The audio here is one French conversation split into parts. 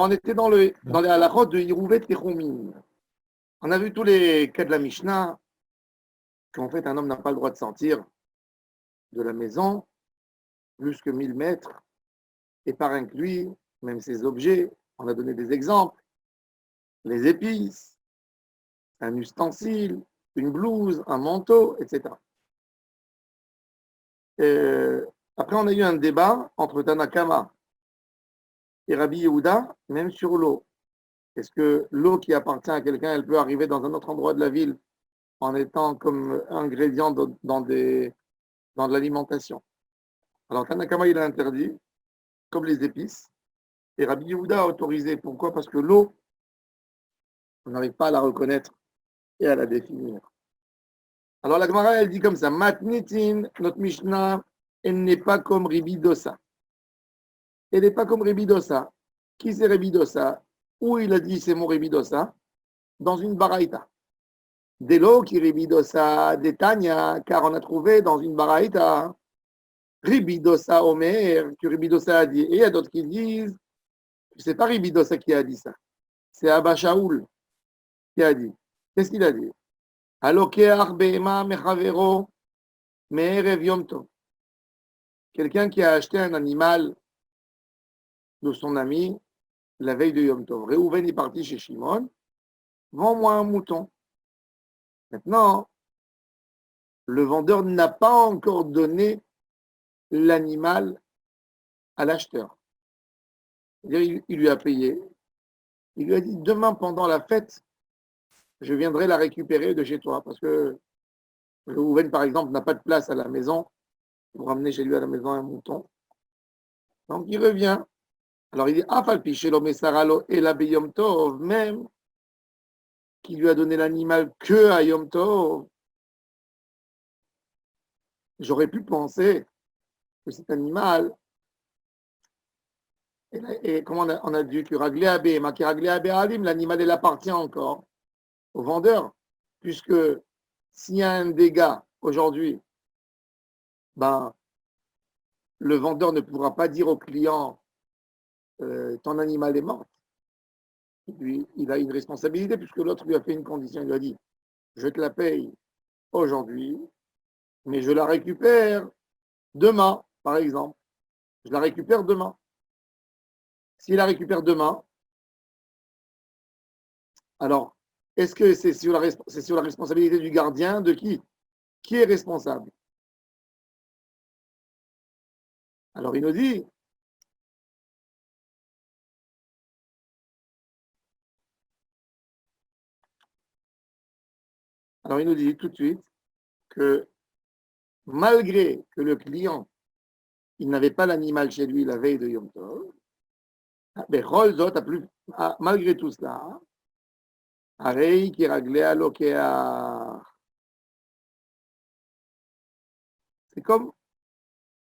on était dans les halachot de Hirouvet Techomim. On a vu tous les cas de la Mishnah, qu'en fait un homme n'a pas le droit de sortir de la maison plus que 1000 mètres, et par inclus, même ses objets, on a donné des exemples, les épices, un ustensile, une blouse, un manteau, etc. Après, on a eu un débat entre Tanakama et Rabbi Yehuda, même sur l'eau. Est-ce que l'eau qui appartient à quelqu'un, elle peut arriver dans un autre endroit de la ville en étant comme ingrédient dans de l'alimentation? Alors, Tanakama, il a interdit, comme les épices, et Rabbi Yehuda a autorisé. Pourquoi? Parce que l'eau, on n'arrive pas à la reconnaître et à la définir. Alors, la Gemara, elle dit comme ça, Matnitin, notre Mishnah, elle n'est pas comme Ribi Dosa. Elle n'est pas comme Ribi Dosa. Qui c'est Ribi Dosa? Où il a dit c'est mon Ribi Dosa? Dans une baraïta. Des lots qui Ribi Dosa, des Tanya, car on a trouvé dans une baraïta Ribi Dosa Omer, que Ribi Dosa a dit. Et il y a d'autres qui disent, c'est pas Ribi Dosa qui a dit ça, c'est Abba Shaoul qui a dit. Qu'est-ce qu'il a dit? Quelqu'un qui a acheté un animal de son ami la veille de Yom Tov. Réhouven est parti chez Shimon, vends-moi un mouton. Maintenant, le vendeur n'a pas encore donné l'animal à l'acheteur. Il lui a payé. Il lui a dit, demain pendant la fête, je viendrai la récupérer de chez toi. Parce que Réhouven, par exemple, n'a pas de place à la maison pour ramener chez lui à la maison un mouton. Donc il revient. Alors il dit, et la Yom Tov, même qui lui a donné l'animal que à Yom Tov, j'aurais pu penser que cet animal, et comment on a dit que l'animal il appartient encore au vendeur, puisque s'il y a un dégât aujourd'hui, ben, le vendeur ne pourra pas dire au client ton animal est mort. Il a une responsabilité puisque l'autre lui a fait une condition, il lui a dit je te la paye aujourd'hui, mais je la récupère demain, par exemple. Je la récupère demain. S'il la récupère demain, alors, est-ce que c'est sur la responsabilité du gardien? De qui? Qui est responsable? Alors, il nous dit, tout de suite que malgré que le client, il n'avait pas l'animal chez lui la veille de Yom Tov, malgré tout cela, c'est comme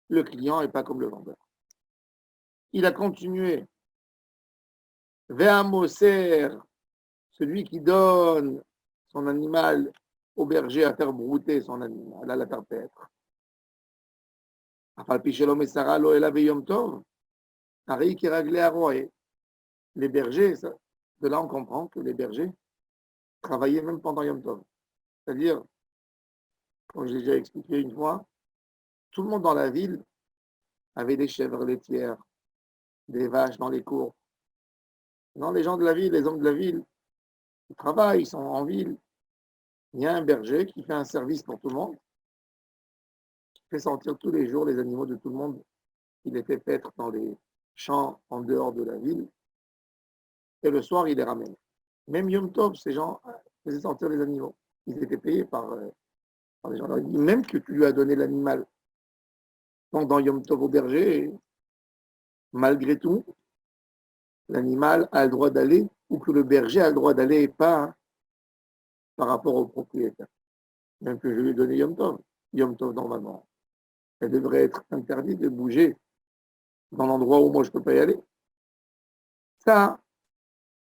le client et pas comme le vendeur. Il a continué. Ve'amoser, celui qui donne son animal au berger à faire brouter son animal, à la faire paître. Les bergers, de là on comprend que les bergers travaillaient même pendant Yom Tov. C'est-à-dire, comme je l'ai déjà expliqué une fois, tout le monde dans la ville avait des chèvres laitières, des vaches dans les cours. Non, les gens de la ville, les hommes de la ville, ils travaillent, ils sont en ville. Il y a un berger qui fait un service pour tout le monde, qui fait sortir tous les jours les animaux de tout le monde. Il les fait paître dans les champs en dehors de la ville. Et le soir, il les ramène. Même Yom Tov, ces gens faisaient sortir les animaux. Ils étaient payés par les gens. Alors, il dit, même que tu lui as donné l'animal pendant Yom Tov au berger, malgré tout, l'animal a le droit d'aller, ou que le berger a le droit d'aller et pas par rapport au propriétaire. Même que je lui ai donné Yom Tov normalement, elle devrait être interdite de bouger dans l'endroit où moi je ne peux pas y aller. Ça,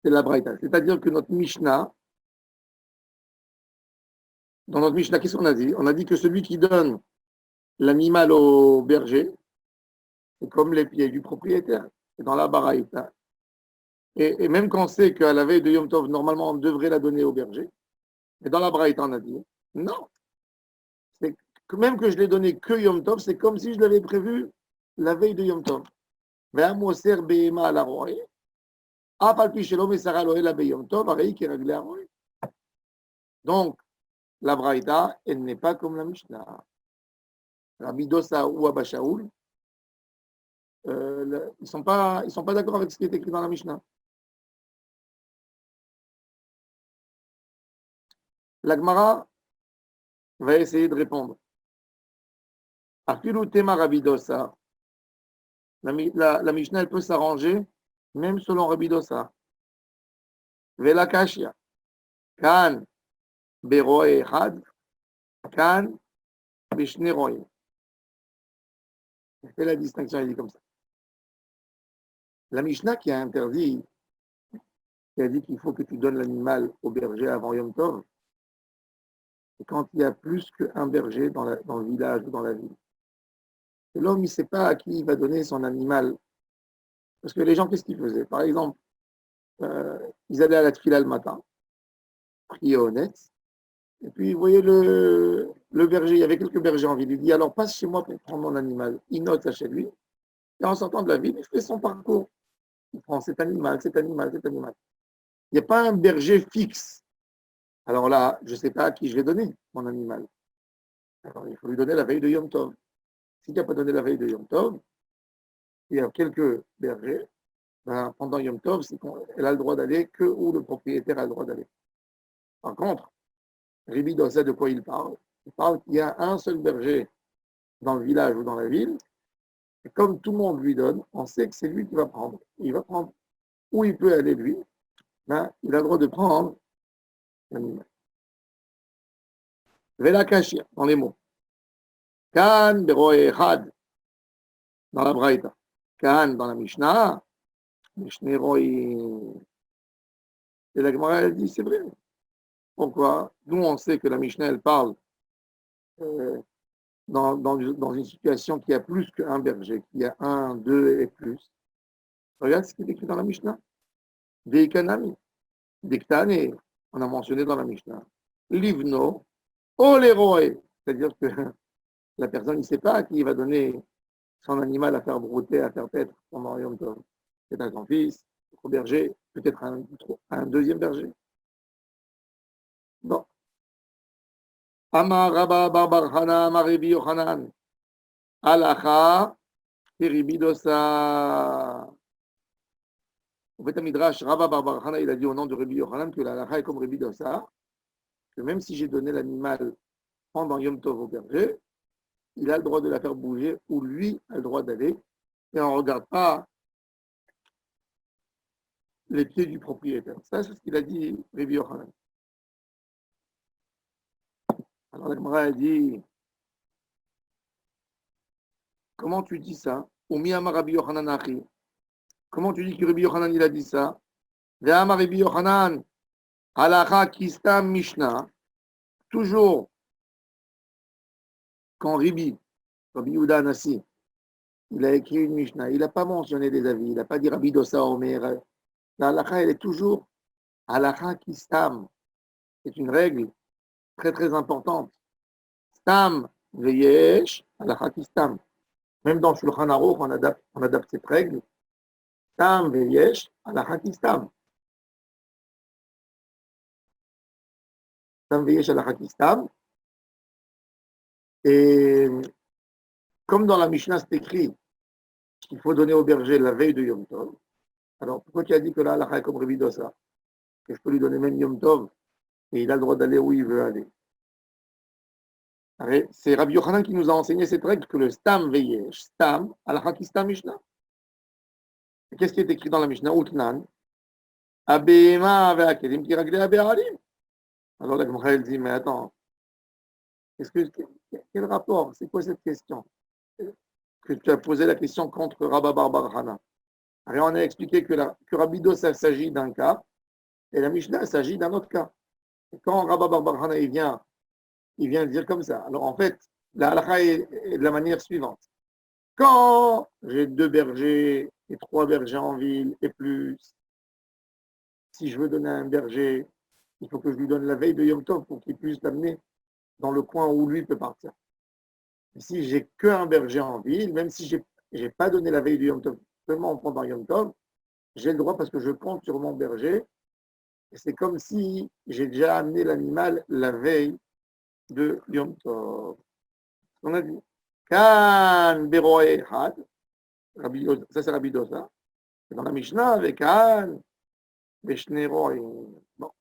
c'est la Braïta. C'est-à-dire que notre Mishnah, dans notre Mishnah, qu'est-ce qu'on a dit? On a dit que celui qui donne l'animal au berger, c'est comme les pieds du propriétaire. C'est dans la Braïta. Et même quand on sait qu'à la veille de Yom Tov, normalement, on devrait la donner au berger, mais dans la Braïta, on a dit, non, c'est que même que je l'ai donné que Yom Tov, c'est comme si je l'avais prévu la veille de Yom Tov. והמוסר בהמה על הרועה, אף על פי שלא מסרה לו אלא ביום טוב, הרי היא כרגלי הרועה. Donc, la Braïta, elle n'est pas comme la Mishnah. Rabbi Dosa ou Abba Shaoul, ils ne sont pas d'accord avec ce qui est écrit dans la Mishnah. La Gemara va essayer de répondre. Afilu tema Rabbi Dosa. La Mishnah, elle peut s'arranger, même selon Rabbi Dosa. Vela Kashia. Kan beroe echad. Kan beshne roim. Il fait la distinction, il dit comme ça. La Mishnah qui a interdit, qui a dit qu'il faut que tu donnes l'animal au berger avant Yom Tov, c'est quand il y a plus qu'un berger dans le village ou dans la ville. Et l'homme, il ne sait pas à qui il va donner son animal. Parce que les gens, qu'est-ce qu'ils faisaient? Par exemple, ils allaient à la tefila le matin, prier honnête, et puis vous voyez le berger, il y avait quelques bergers en ville, il dit alors passe chez moi pour prendre mon animal. Il note ça chez lui, et en sortant de la ville, il fait son parcours. Il prend cet animal, cet animal, cet animal. Il n'y a pas un berger fixe. Alors là, je ne sais pas à qui je vais donner mon animal. Alors il faut lui donner la veille de Yom Tov. S'il n'a pas donné la veille de Yom Tov, il y a quelques bergers, ben, pendant Yom Tov, elle a le droit d'aller que où le propriétaire a le droit d'aller. Par contre, Rabbi Dosa, de quoi il parle? Il parle qu'il y a un seul berger dans le village ou dans la ville, et comme tout le monde lui donne, on sait que c'est lui qui va prendre. Il va prendre où il peut aller lui, ben, il a le droit de prendre l'animal. Vela Kashia, dans les mots. Kan beroe echad, dans la Braïta. Kan, dans la Mishnah, Mishneh Roy. Et la Gemara, elle dit, c'est vrai. Pourquoi? Nous, on sait que la Mishnah, elle parle dans une situation qui a plus qu'un berger, qui a un, deux et plus. Regarde ce qui est écrit dans la Mishnah. Veikanami, Diktane, on a mentionné dans la Mishnah. Livno, Oleroe. C'est-à-dire que la personne, il ne sait pas à qui il va donner son animal à faire brouter, à faire paître pendant Yom Tov. C'est à son fils, au berger, peut-être un deuxième berger. Non. Amar Rabba Bar Hana, Amar Rabbi Yochanan, Alacha, Kiribi Dosa. Au fait, Midrash, Rabba Bar Hana, il a dit au nom de Rabbi Yochanan que l'Alacha est comme Rabbi Dosa, que même si j'ai donné l'animal pendant Yom Tov au berger, il a le droit de la faire bouger ou lui a le droit d'aller. Et on ne regarde pas les pieds du propriétaire. Ça, c'est ce qu'il a dit Rabbi Yochanan. Alors la Gemara a dit, comment tu dis ça? Rabbi Yochanan achi. Comment tu dis que Rabbi Yochanan il a dit ça? Ve'amar Rabbi Yochanan, halacha kistam mishnah. Toujours quand Rabbi Yehuda Anassi, il a écrit une mishnah, il n'a pas mentionné des avis, il n'a pas dit Rabbi Dosa Omer. La halacha, elle est toujours halacha kistam. C'est une règle très très importante. Stam veyesh, halacha kistam. Même dans Shulchan Aruch, on adapte cette règle. Stam veyesh, halacha kistam. Stam veyesh, halacha kistam. Et comme dans la Mishnah, c'est écrit qu'il faut donner au berger la veille de Yom Tov. Alors, pourquoi tu as dit que là, la est comme Rabbi Dosa? Que je peux lui donner même Yom Tov et il a le droit d'aller où il veut aller. C'est Rabbi Yochanan qui nous a enseigné cette règle que le Stam veyesh, Stam, halacha kistam Mishnah. Et qu'est-ce qui est écrit dans la Mishnah? Utnan, Abema ve'akelim ki raglei abe'alim. Alors la Gemara elle dit, mais attends, quel rapport? C'est quoi cette question? Que tu as posé la question contre Rabba Bar Hana. Alors on a expliqué que Rabbi Dosa s'agit d'un cas et la Mishnah s'agit d'un autre cas. Et quand Rabba Bar Hana il vient dire comme ça. Alors en fait, la halakha est de la manière suivante. Quand j'ai 2 bergers et 3 bergers en ville et plus, si je veux donner à un berger, il faut que je lui donne la veille de Yom Tov pour qu'il puisse l'amener dans le coin où lui peut partir. Et si j'ai qu'un berger en ville, même si j'ai pas donné la veille de Yom Tov, seulement pendant Yom Tov, j'ai le droit parce que je compte sur mon berger. Et c'est comme si j'ai déjà amené l'animal la veille de Yom Tov. On a dit, Kan Beroe Echad, ça c'est Rabbi Dosa. Et dans la Mishnah, avec Kan, Beshne Roim. Bon,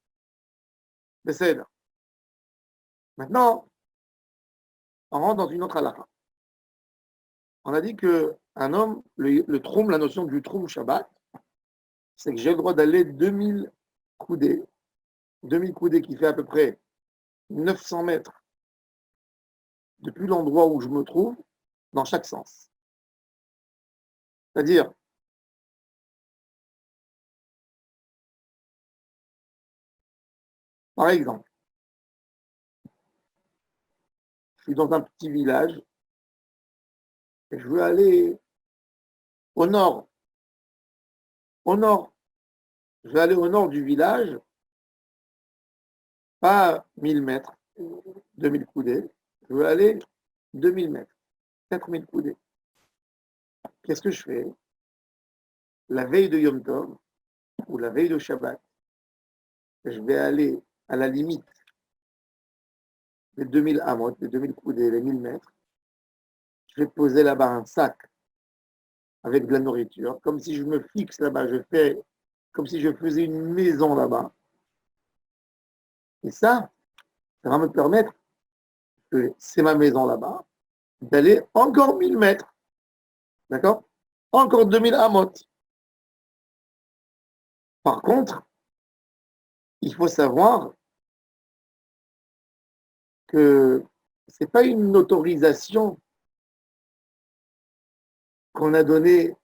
c'est là. Maintenant, on rentre dans une autre halakha. On a dit qu'un homme, le troum, la notion du troum Shabbat, c'est que j'ai le droit d'aller 2000 coudées, 2000 coudées qui fait à peu près 900 mètres depuis l'endroit où je me trouve, dans chaque sens. C'est-à-dire, par exemple, je suis dans un petit village et je veux aller au nord. Au nord. Je veux aller au nord du village, pas 1000 mètres, 2000 coudées. Je veux aller 2000 mètres, 4000 coudées. Qu'est-ce que je fais? La veille de Yom Tov ou la veille de Shabbat, je vais aller à la limite des 2000 amot, des 2000 coudées, les 1000 mètres. Je vais poser là-bas un sac avec de la nourriture, comme si je me fixe là-bas, je fais comme si je faisais une maison là-bas. Et ça va me permettre, que c'est ma maison là-bas, d'aller encore 1000 mètres. D'accord? Encore 2000 amot. Par contre, il faut savoir que ce n'est pas une autorisation qu'on a donnée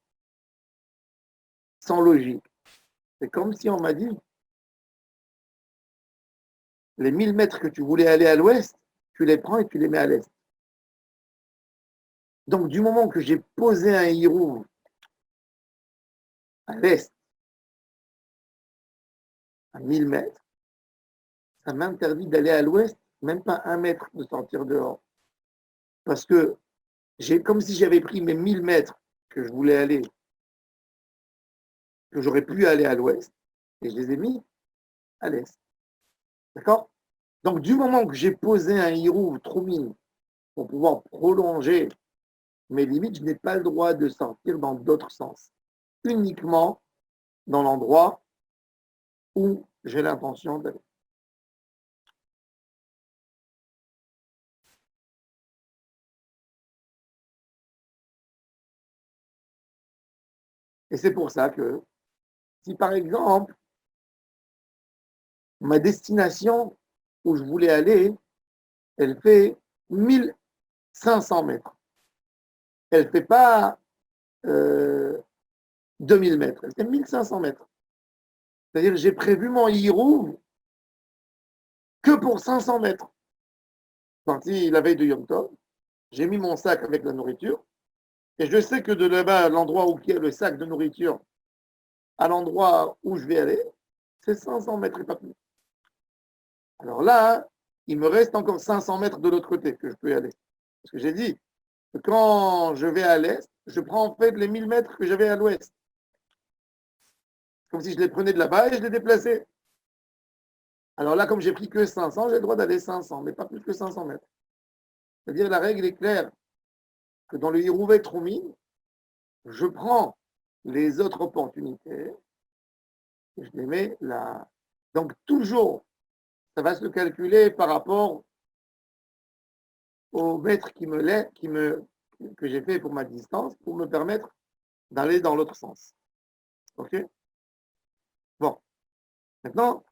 sans logique. C'est comme si on m'a dit, les 1000 mètres que tu voulais aller à l'ouest, tu les prends et tu les mets à l'est. Donc, du moment que j'ai posé un hirou à l'est, à 1000 mètres, ça m'interdit d'aller à l'ouest, même pas 1 mètre de sortir dehors. Parce que j'ai comme si j'avais pris mes 1000 mètres que je voulais aller, que j'aurais pu aller à l'ouest, et je les ai mis à l'est. D'accord? Donc, du moment que j'ai posé un hirou troumine pour pouvoir prolonger mes limites, je n'ai pas le droit de sortir dans d'autres sens. Uniquement dans l'endroit où j'ai l'intention d'aller. Et c'est pour ça que si par exemple, ma destination où je voulais aller, elle fait 1500 mètres. Elle ne fait pas 2000 mètres, elle fait 1500 mètres. C'est-à-dire que j'ai prévu mon hirou que pour 500 mètres. Parti la veille de Yom Tov, j'ai mis mon sac avec la nourriture, et je sais que de là-bas, l'endroit où il y a le sac de nourriture, à l'endroit où je vais aller, c'est 500 mètres et pas plus. Alors là, il me reste encore 500 mètres de l'autre côté que je peux y aller. Parce que j'ai dit que quand je vais à l'est, je prends en fait les 1000 mètres que j'avais à l'ouest. Comme si je les prenais de là-bas et je les déplaçais. Alors là, comme j'ai pris que 500, j'ai le droit d'aller 500, mais pas plus que 500 mètres. C'est-à-dire la règle est claire que dans le Hirouvet Troumi, je prends les autres opportunités et je les mets là. Donc toujours, ça va se calculer par rapport au mètre que j'ai fait pour ma distance pour me permettre d'aller dans l'autre sens. OK? Bon, maintenant,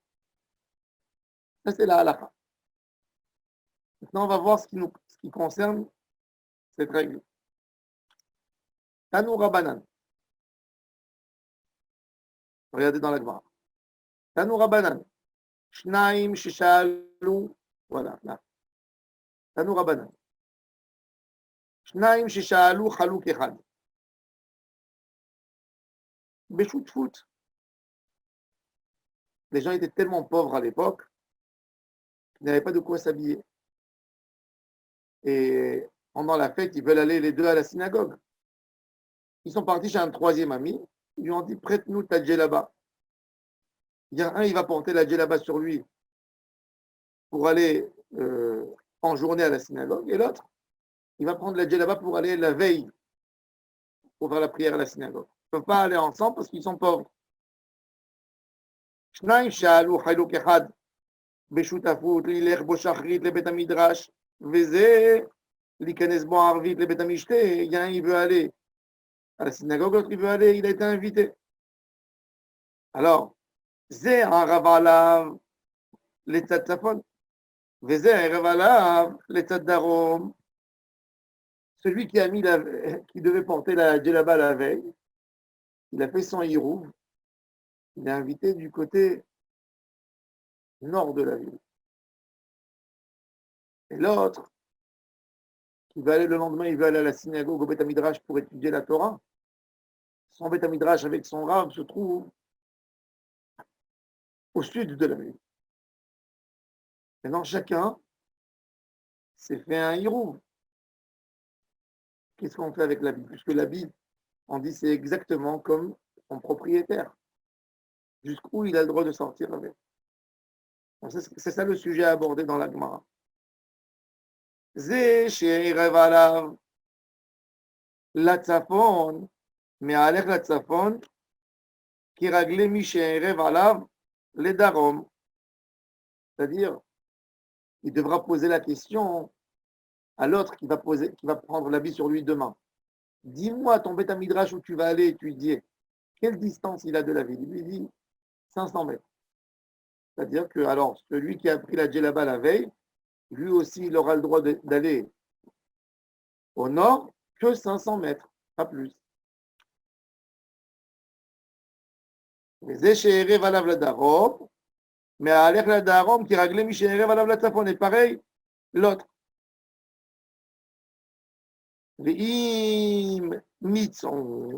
ça c'est la halakha. Maintenant, on va voir ce qui concerne cette règle. Tanou Rabanan. Regardez dans la Gemara. Tanou Rabanan. Shnaim Shishalu. Voilà, là. Tanou Rabanan. Shnaim Shishalu Chaluk Echad. Beshutfut. les gens étaient tellement pauvres à l'époque qu'ils n'avaient pas de quoi s'habiller. Et pendant la fête, ils veulent aller les deux à la synagogue. Ils sont partis chez un troisième ami. Ils lui ont dit, prête-nous ta djellaba. Il y a un, il va porter la djellaba sur lui pour aller en journée à la synagogue. Et l'autre, il va prendre la djellaba pour aller la veille pour faire la prière à la synagogue. Ils ne peuvent pas aller ensemble parce qu'ils sont pauvres. שניים שאלו חילוק אחד בשותפות לילך בו שחרית לבית המדרש וזה להיכנס בו ערבית לבית המשתה. Il y a un, il veut aller à la synagogue, l'autre il veut aller, il a été invité. Alors, זה ערב עליו לצד צפון וזה ערב עליו לצד דרום. Celui qui a mis qui devait porter la djellaba la veille, il a fait son hirouv, il est invité du côté nord de la ville. Et l'autre, qui va aller le lendemain, il veut aller à la synagogue au Beth Midrash pour étudier la Torah. Son Beth Midrash avec son rab se trouve au sud de la ville. Maintenant, chacun s'est fait un hirouv. Qu'est-ce qu'on fait avec l'habit? Puisque l'habit, on dit c'est exactement comme son propriétaire. Jusqu'où il a le droit de sortir avec. C'est ça le sujet abordé dans la Gemara. זה שערב עליו לצפון, מהלך לצפון, כי רגלי מי שערב עליו לדרום. C'est-à-dire, il devra poser la question à l'autre qui va prendre l'habit sur lui demain. Dis-moi, ton Beth Midrash où tu vas aller étudier, quelle distance il a de la ville? Il lui dit 500 mètres. C'est-à-dire que, alors, celui qui a pris la djellaba la veille, lui aussi, il aura le droit d'aller au nord que 500 mètres, pas plus. וזה שערב עליו לדרום, מהלך לדרום, כי רגלי מי שערב עליו לצפון, et pareil, l'autre. ואם מצאו,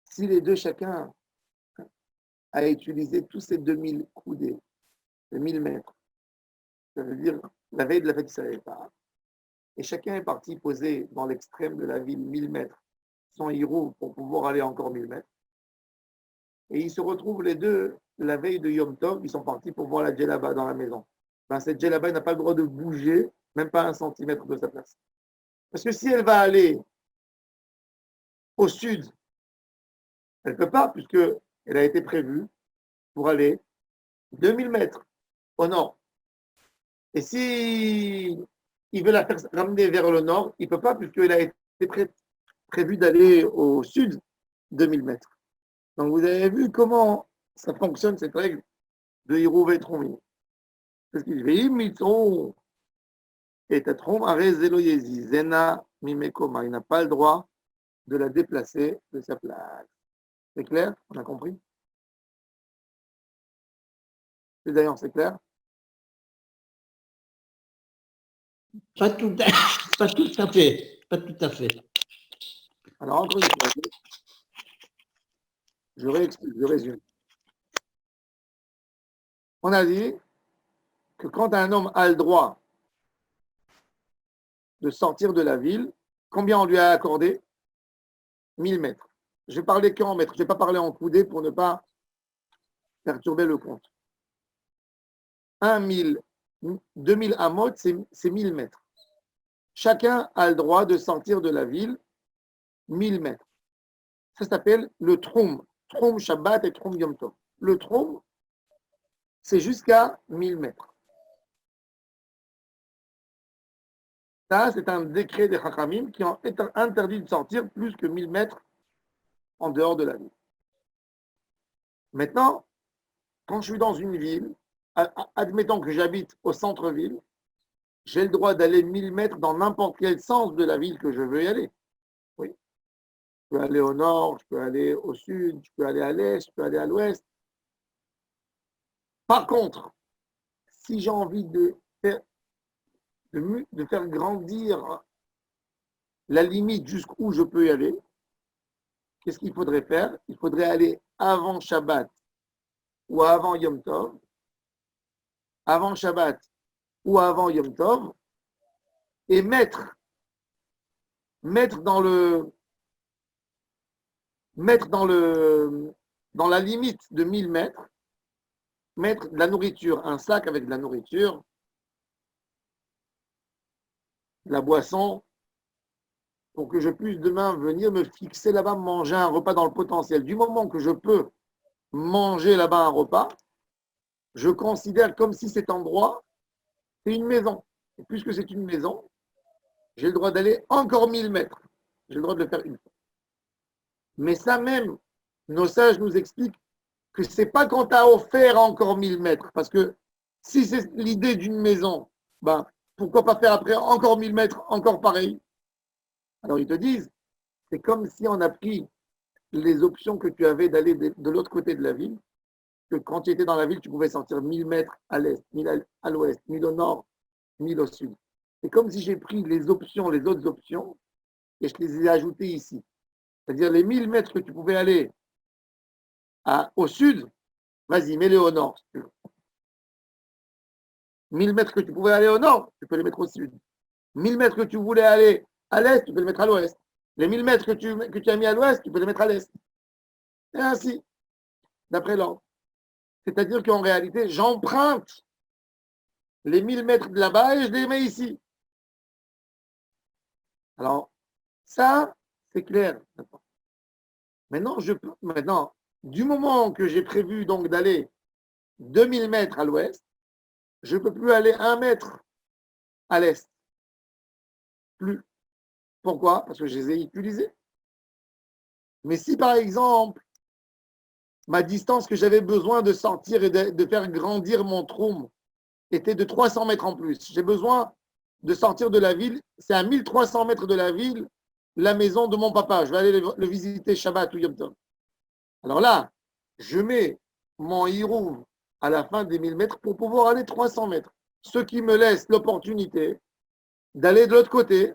si les deux, chacun a utilisé tous ces 2000 coudées, de 1000 mètres, ça veut dire la veille de la fête, il ne savait pas. Et chacun est parti poser dans l'extrême de la ville 1000 mètres son hirouv pour pouvoir aller encore 1000 mètres. Et ils se retrouvent les deux, la veille de Yom Tov, ils sont partis pour voir la djellaba dans la maison. Ben, cette djellaba n'a pas le droit de bouger, même pas 1 centimètre de sa place. Parce que si elle va aller au sud, elle ne peut pas, puisqu'elle a été prévue pour aller 2000 mètres au nord. Et si il veut la faire ramener vers le nord, il ne peut pas, puisqu'il a été prévu d'aller au sud 2000 mètres. Donc vous avez vu comment ça fonctionne cette règle de Hirouv et Troumi. Parce qu'il dit, Mitron et Tatrom, Arezéloyezi, Zena, Mimekoma. Il n'a pas le droit de la déplacer de sa place. C'est clair? On a compris? Et d'ailleurs, c'est clair? Pas tout à fait. Pas tout à fait. Alors, encore une fois, je résume. On a dit que quand un homme a le droit de sortir de la ville, combien on lui a accordé? 1000 mètres. Je vais parler qu'en mètres, je ne vais pas parler en coudées pour ne pas perturber le compte. 1000, 2000 amot, c'est 1000 mètres. Chacun a le droit de sortir de la ville 1000 mètres. Ça s'appelle le troum. Troum Shabbat et troum Yom Tov. Le troum, c'est jusqu'à 1000 mètres. Ça, c'est un décret des Chachamim qui ont interdit de sortir plus que 1000 mètres en dehors de la ville. Maintenant, quand je suis dans une ville, admettons que j'habite au centre-ville, j'ai le droit d'aller 1000 mètres dans n'importe quel sens de la ville que je veux y aller. Oui. Je peux aller au nord, je peux aller au sud, je peux aller à l'est, je peux aller à l'ouest. Par contre, si j'ai envie de faire grandir la limite jusqu'où je peux y aller, qu'est-ce qu'il faudrait faire? Il faudrait aller avant Shabbat ou avant Yom Tov, avant Shabbat ou avant Yom Tov, et mettre dans le, mettre dans la limite de 1000 mètres, mettre de la nourriture, un sac avec de la nourriture, de la boisson, pour que je puisse demain venir me fixer là-bas, manger un repas dans le potentiel. Du moment que je peux manger là-bas un repas, je considère comme si cet endroit, c'est une maison. Et puisque c'est une maison, j'ai le droit d'aller encore 1000 mètres. J'ai le droit de le faire une fois. Mais ça même, nos sages nous expliquent que ce n'est pas quand tu as offert encore 1000 mètres. Parce que si c'est l'idée d'une maison, ben, pourquoi pas faire après encore 1000 mètres, encore pareil? Alors ils te disent, c'est comme si on a pris les options que tu avais d'aller de l'autre côté de la ville, que quand tu étais dans la ville, tu pouvais sortir 1000 mètres à l'est, 1000 à l'ouest, 1000 au nord, 1000 au sud. C'est comme si j'ai pris les options, les autres options, et je les ai ajoutées ici. C'est-à-dire les 1000 mètres que tu pouvais aller au sud, vas-y, mets-les au nord. 1000 mètres que tu pouvais aller au nord, tu peux les mettre au sud. 1000 mètres que tu voulais aller à l'est, tu peux les mettre à l'ouest. Les 1000 mètres que tu as mis à l'ouest, tu peux les mettre à l'est. Et ainsi, d'après l'ordre. C'est-à-dire qu'en réalité, j'emprunte les 1000 mètres de là-bas et je les mets ici. Alors, ça, c'est clair. Maintenant, du moment que j'ai prévu donc d'aller 2000 mètres à l'ouest, je ne peux plus aller 1 mètre à l'est. Plus. Pourquoi? Parce que je les ai utilisés. Mais si par exemple, ma distance que j'avais besoin de sortir et de faire grandir mon troum était de 300 mètres en plus, j'ai besoin de sortir de la ville, c'est à 1300 mètres de la ville, la maison de mon papa. Je vais aller le visiter Shabbat ou Yom Tov. Alors là, je mets mon hirouv à la fin des 1000 mètres pour pouvoir aller 300 mètres. Ce qui me laisse l'opportunité d'aller de l'autre côté,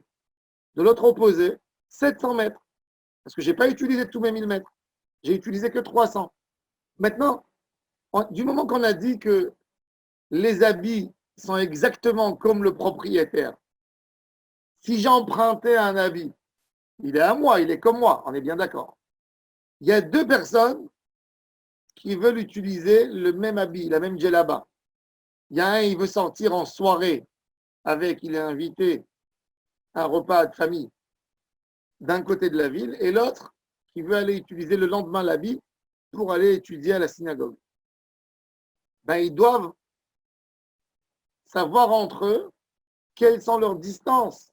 de l'autre opposé, 700 mètres. Parce que je n'ai pas utilisé tous mes 1000 mètres. J'ai utilisé que 300. Maintenant, du moment qu'on a dit que les habits sont exactement comme le propriétaire, si j'empruntais un habit, il est à moi, il est comme moi, on est bien d'accord. Il y a deux personnes qui veulent utiliser le même habit, la même djellaba. Il y a un, il veut sortir en soirée avec, il est invité à un repas de famille d'un côté de la ville, et l'autre qui veut aller utiliser le lendemain l'habit pour aller étudier à la synagogue. Ben, ils doivent savoir entre eux quelles sont leurs distances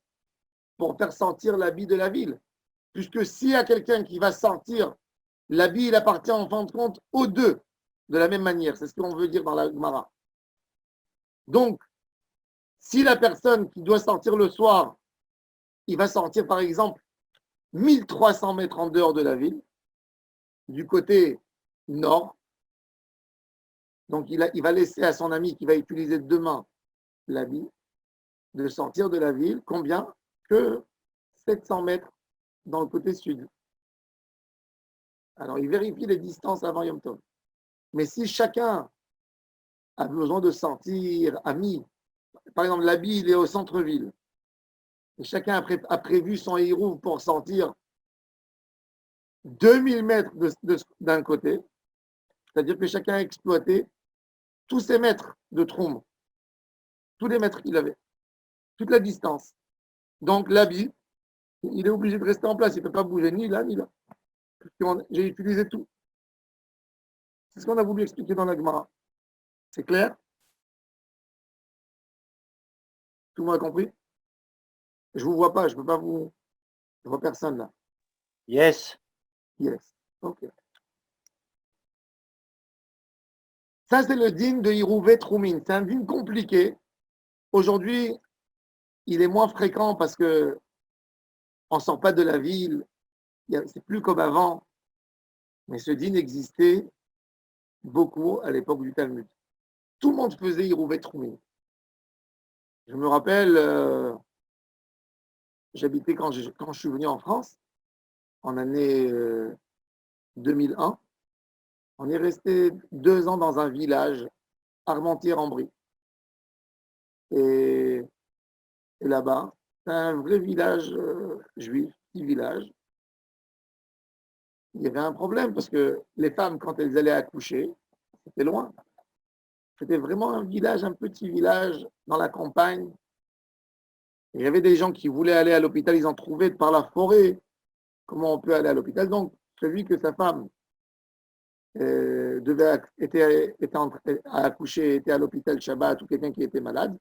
pour faire sortir l'habit de la ville. Puisque s'il y a quelqu'un qui va sortir, l'habit, il appartient en fin de compte aux deux, de la même manière. C'est ce qu'on veut dire dans la Gemara. Donc, si la personne qui doit sortir le soir, il va sortir par exemple 1300 mètres en dehors de la ville, du côté nord, donc il va laisser à son ami qui va utiliser demain l'habit de sortir de la ville, combien? Que 700 mètres dans le côté sud. Alors, il vérifie les distances avant Yom Tov. Mais si chacun a besoin de sortir ami, par exemple, l'habit, il est au centre-ville, et chacun a prévu son héros pour sortir 2000 mètres d'un côté, c'est-à-dire que chacun a exploité tous ses mètres de trombe, tous les mètres qu'il avait, toute la distance. Donc, l'habit, il est obligé de rester en place, il ne peut pas bouger ni là, ni là. J'ai utilisé tout. C'est ce qu'on a voulu expliquer dans la Gemara. C'est clair? Tout le monde a compris? Je ne vous vois pas, je ne peux pas vous... Je ne vois personne là. Yes. Yes. OK. Ça, c'est le dîme de Hirouvé Troumin. C'est un dîme compliqué. Aujourd'hui, il est moins fréquent parce que on ne sort pas de la ville. C'est plus comme avant. Mais ce dîme existait beaucoup à l'époque du Talmud. Tout le monde faisait Hirouvé Troumin. Je me rappelle, j'habitais quand je suis venu en France, en année 2001. On est resté 2 ans dans un village, Armentières-en-Brie. Et, et là-bas, c'est un vrai village juif, petit village. Il y avait un problème parce que les femmes, quand elles allaient accoucher, c'était loin. C'était vraiment un village, un petit village dans la campagne. Et il y avait des gens qui voulaient aller à l'hôpital, ils en trouvaient par la forêt. Comment on peut aller à l'hôpital? Donc, celui que sa femme était à accoucher, était à l'hôpital Shabbat, ou quelqu'un qui était malade,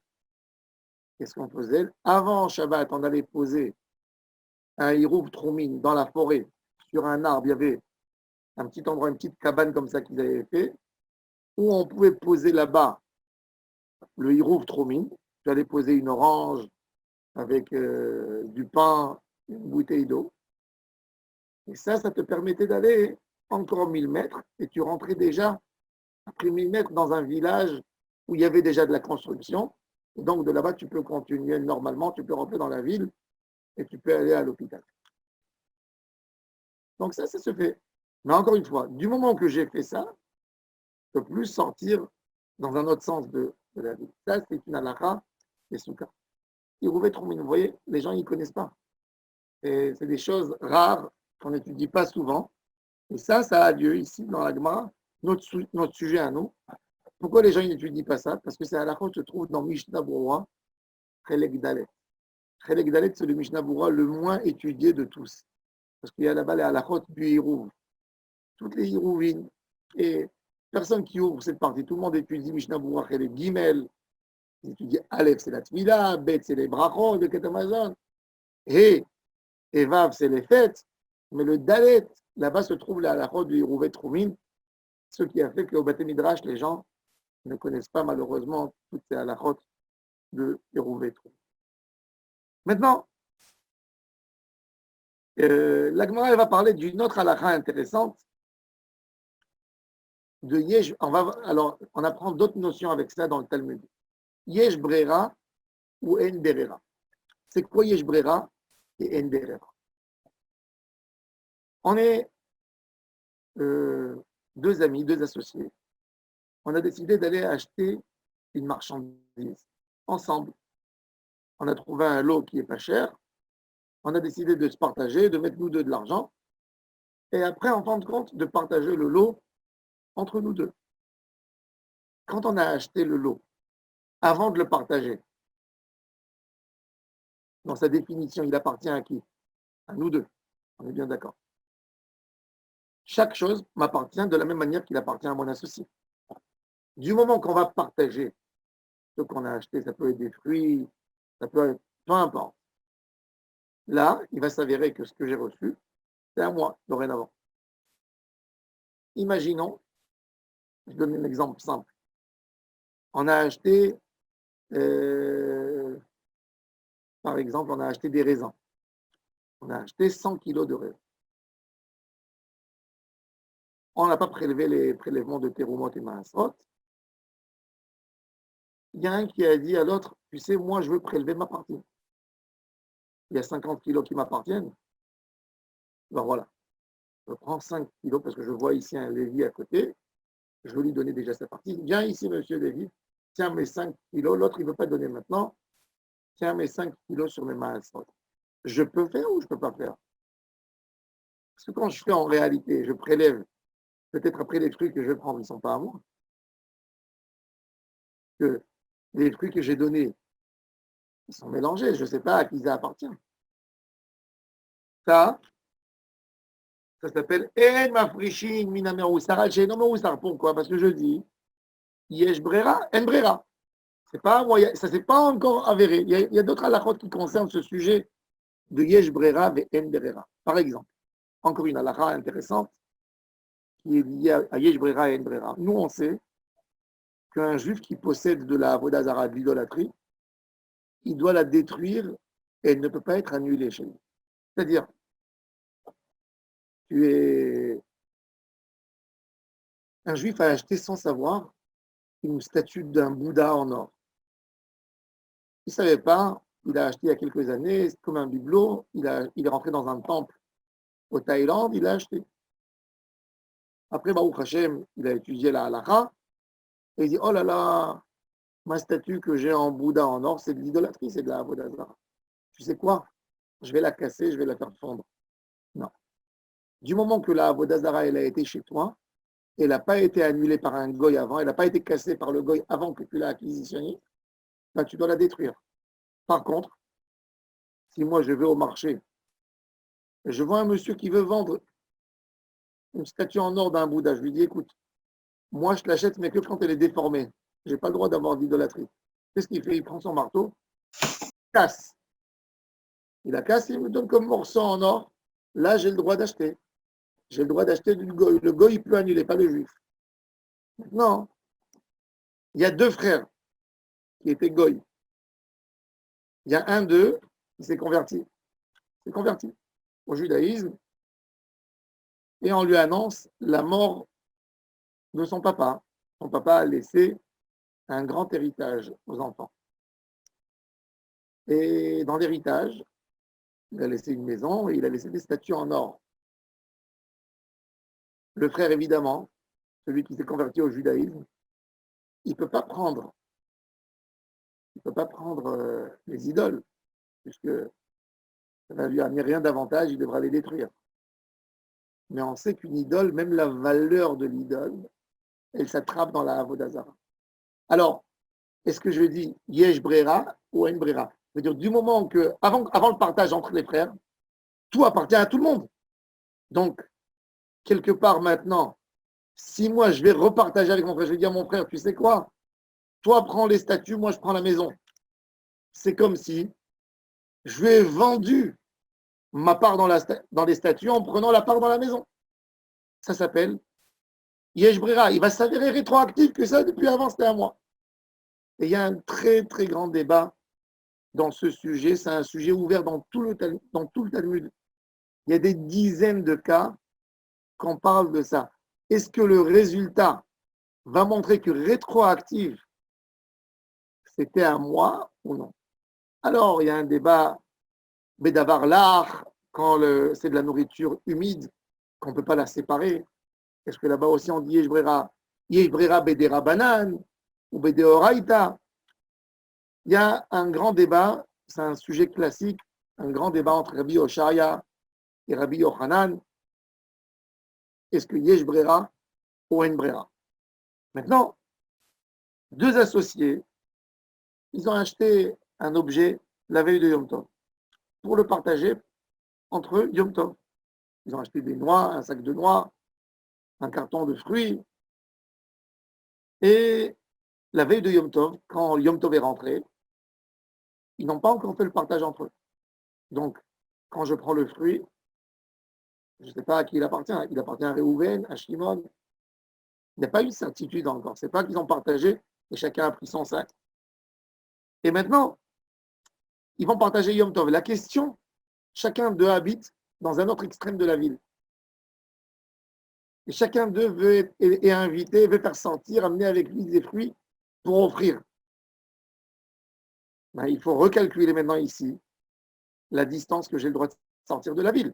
qu'est-ce qu'on faisait? Avant Shabbat, on allait poser un hirouf troumine dans la forêt, sur un arbre. Il y avait un petit endroit, une petite cabane comme ça qu'ils avaient fait, où on pouvait poser là-bas le hirouf troumine. Tu allais poser une orange avec du pain, une bouteille d'eau. Et ça te permettait d'aller encore 1000 mètres, et tu rentrais déjà après 1000 mètres dans un village où il y avait déjà de la construction. Et donc de là-bas, tu peux continuer normalement, tu peux rentrer dans la ville et tu peux aller à l'hôpital. Donc ça se fait. Mais encore une fois, du moment que j'ai fait ça, je ne peux plus sortir dans un autre sens de la ville. Ça, c'est une halakha et souka. Vous voyez, les gens, ils ne connaissent pas. Et c'est des choses rares qu'on n'étudie pas souvent. Et ça a lieu ici dans la Gemara, notre sujet à nous. Pourquoi les gens n'étudient pas ça? Parce que c'est halakha qui se trouve dans Mishnah Berurah, Chelek Dalet. Chelek Dalet, c'est le Mishnah Berurah le moins étudié de tous. Parce qu'il y a là-bas les halakhot du Hirouv. Toutes les Hirouvines. Et personne qui ouvre cette partie. Tout le monde étudie Mishnah Berurah, Chelek Gimel. Ils étudient Aleph, c'est la Tvila. Bet, c'est les brachot, le Ketamazon. Et Vav, c'est les fêtes. Mais le Dalet, là-bas se trouve les halakhot du Hirouvet Troumin. Ce qui a fait qu'au Bate Midrash, les gens ne connaissent pas malheureusement toutes ces halakhot de Hirouvet Troumin. Maintenant, la Gemara va parler d'une autre halakha intéressante de Yesh. On apprend d'autres notions avec ça dans le Talmud. Yesh Brera ou En Berera. C'est quoi Yesh Brera et En Berera? On est deux amis, deux associés. On a décidé d'aller acheter une marchandise ensemble. On a trouvé un lot qui est pas cher. On a décidé de se partager, de mettre nous deux de l'argent. Et après, en fin de compte, de partager le lot entre nous deux. Quand on a acheté le lot, avant de le partager, dans sa définition, il appartient à qui? À nous deux. On est bien d'accord. Chaque chose m'appartient de la même manière qu'il appartient à mon associé. Du moment qu'on va partager ce qu'on a acheté, ça peut être des fruits, ça peut être peu importe. Là, il va s'avérer que ce que j'ai reçu, c'est à moi, dorénavant. Imaginons, je donne un exemple simple. On a acheté, par exemple, on a acheté des raisins. On a acheté 100 kilos de raisins. On n'a pas prélevé les prélèvements de Terumot et Maasrot. Il y a un qui a dit à l'autre, tu sais, moi, je veux prélever ma partie. Il y a 50 kilos qui m'appartiennent. Ben voilà, je prends 5 kilos parce que je vois ici un Lévi à côté. Je veux lui donner déjà sa partie. Viens ici, monsieur Lévi. Tiens mes 5 kilos. L'autre, il ne veut pas donner maintenant. Tiens mes 5 kilos sur mes Maasrot. Je peux faire ou je ne peux pas faire? Parce que quand je fais en réalité, je prélève, peut-être après les trucs que je vais prendre, ils ne sont pas à moi. Que les trucs que j'ai donnés, ils sont mélangés. Je ne sais pas à qui ça appartient. Ça s'appelle En Mafrishin Minamerusar Al Pourquoi? Parce que je dis Yesh Brera, En Brera. C'est pas moi, ça s'est pas encore avéré. Il y a d'autres halakhot qui concernent ce sujet de Yesh Brera et En Brera. Par exemple, encore une halakha intéressante qui est liée à Yesh Brera et En Brera. Nous, on sait qu'un juif qui possède de la avodah zara, de l'idolâtrie, il doit la détruire et elle ne peut pas être annulée chez lui. C'est-à-dire, un juif a acheté sans savoir une statue d'un Bouddha en or. Il ne savait pas il a acheté il y a quelques années, c'est comme un bibelot, il est rentré dans un temple au Thaïlande, il a acheté. Après, Baruch Hashem, il a étudié la halakha, et il dit, oh là là, ma statue que j'ai en Bouddha en or, c'est de l'idolâtrie, c'est de la Avodazara. Tu sais quoi? Je vais la casser, je vais la faire fondre. Non. Du moment que la Avodazara, elle a été chez toi, elle n'a pas été annulée par un goy avant, elle n'a pas été cassée par le goy avant que tu l'as acquisitionnée, ben, tu dois la détruire. Par contre, si moi je vais au marché, et je vois un monsieur qui veut vendre une statue en or d'un Bouddha, je lui dis, écoute, moi je l'achète, mais que quand elle est déformée. Je n'ai pas le droit d'avoir d'idolâtrie. Qu'est-ce qu'il fait? Il prend son marteau, casse. Il la casse, il me donne comme morceau en or. Là, j'ai le droit d'acheter. J'ai le droit d'acheter du goy. Le goy, il peut annuler, pas le juif. Non. Il y a deux frères qui étaient goy. Il y a un d'eux qui s'est converti. Il s'est converti au judaïsme. Et on lui annonce la mort de son papa. Son papa a laissé un grand héritage aux enfants. Et dans l'héritage, il a laissé une maison et il a laissé des statues en or. Le frère, évidemment, celui qui s'est converti au judaïsme, il ne peut pas prendre les idoles, puisque ça ne lui amener rien d'avantage, il devra les détruire. Mais on sait qu'une idole, même la valeur de l'idole, elle s'attrape dans la Avodazara. Alors, est-ce que je dis Yesh Brera ou En Brera? C'est-à-dire, du moment que, avant le partage entre les frères, tout appartient à tout le monde. Donc, quelque part maintenant, si moi je vais repartager avec mon frère, je vais dire à mon frère, tu sais quoi? Toi prends les statues, moi je prends la maison. C'est comme si je lui ai vendu ma part dans les statues en prenant la part dans la maison. Ça s'appelle Yesh Brera. Il va s'avérer rétroactif que ça depuis avant c'était à moi. Et il y a un très très grand débat dans ce sujet. C'est un sujet ouvert dans tout le Talmud. Il y a des dizaines de cas qu'on parle de ça. Est-ce que le résultat va montrer que rétroactif, c'était à moi ou non? Alors, il y a un débat, Bédavar l'art, quand c'est de la nourriture humide, qu'on ne peut pas la séparer. Est-ce que là-bas aussi on dit Yeshbrera Bédera Banane ou Bédéoraïta? Il y a un grand débat, c'est un sujet classique, un grand débat entre Rabbi Oshaya et Rabbi Yochanan. Est-ce que Yeshbrera ou En-Brera? Maintenant, deux associés, ils ont acheté un objet la veille de Yom Tov pour le partager entre eux Yom Tov. Ils ont acheté des noix, un sac de noix, un carton de fruits. Et la veille de Yom Tov, quand Yom Tov est rentré, ils n'ont pas encore fait le partage entre eux. Donc, quand je prends le fruit, je ne sais pas à qui il appartient. Il appartient à Réhouven, à Shimon. Il n'y a pas eu de certitude encore. Ce n'est pas qu'ils ont partagé et chacun a pris son sac. Et maintenant, ils vont partager Yom Tov. La question, chacun d'eux habite dans un autre extrême de la ville. Et chacun d'eux est invité, veut faire sentir, amener avec lui des fruits pour offrir. Ben, il faut recalculer maintenant ici la distance que j'ai le droit de sortir de la ville.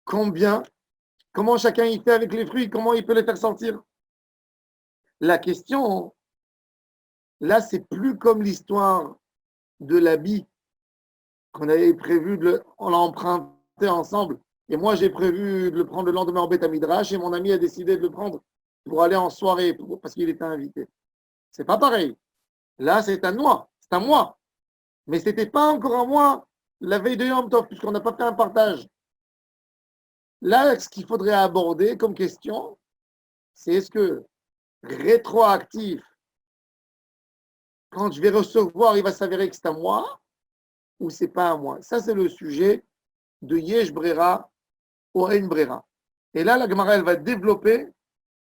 Comment chacun y fait avec les fruits, comment il peut les faire sortir? La question, là, c'est plus comme l'histoire de l'habit qu'on avait prévu, on l'a emprunté ensemble. Et moi, j'ai prévu de le prendre le lendemain en Beth Midrash et mon ami a décidé de le prendre pour aller en soirée parce qu'il était invité. C'est pas pareil. Là, c'est à moi. C'est à moi. Mais ce n'était pas encore à moi la veille de Yom Tov, puisqu'on n'a pas fait un partage. Là, ce qu'il faudrait aborder comme question, c'est est-ce que rétroactif, quand je vais recevoir, il va s'avérer que c'est à moi ou c'est pas à moi? Ça, c'est le sujet de Yesh Brera ou En Brera. Et là, la Gemara, elle va développer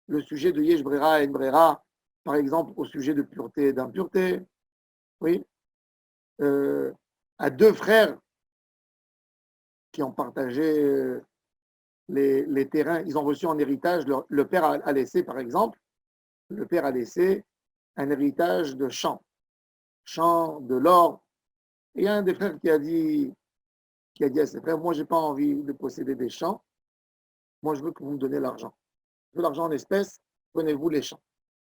le sujet de Yesh Brera, En Brera, par exemple, au sujet de pureté et d'impureté. Oui. À deux frères qui ont partagé les terrains, ils ont reçu en héritage, le père a laissé, par exemple, le père a laissé un héritage de champs, de l'or, Et il y a un des frères qui a dit à ses frères, moi, je n'ai pas envie de posséder des champs. Moi, je veux que vous me donnez l'argent. Je veux l'argent en espèces, prenez-vous les champs.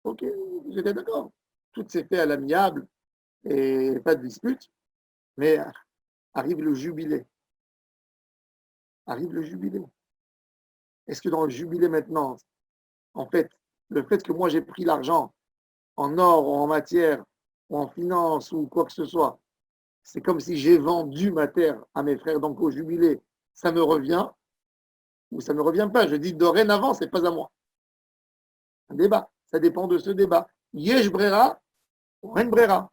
Ok, j'étais d'accord. Tout s'est fait à l'amiable et pas de dispute. Mais arrive le jubilé. Arrive le jubilé. Est-ce que dans le jubilé maintenant, en fait, le fait que moi j'ai pris l'argent en or ou en matière ou en finance ou quoi que ce soit, c'est comme si j'ai vendu ma terre à mes frères. Donc au jubilé, ça me revient ou ça ne me revient pas. Je dis dorénavant, c'est pas à moi. Un débat. Ça dépend de ce débat. Yesh brera ou ren brera.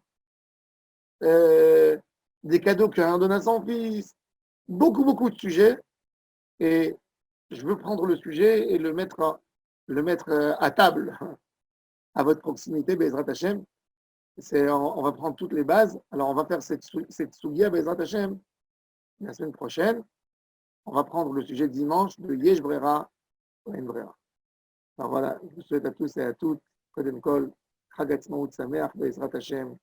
Des cadeaux qu'un donne à son fils. Beaucoup de sujets. Et je veux prendre le sujet et le mettre à table, à votre proximité, Bezrat Hashem. On va prendre toutes les bases. Alors, on va faire cette sougia, Bezrat Hashem, la semaine prochaine. On va prendre le sujet dimanche de Yesh Brera, Ren Brera. Alors voilà, je vous souhaite à tous et à toutes, Kodem Kol, Chag Atzmaut Sameach, Bezrat Hashem.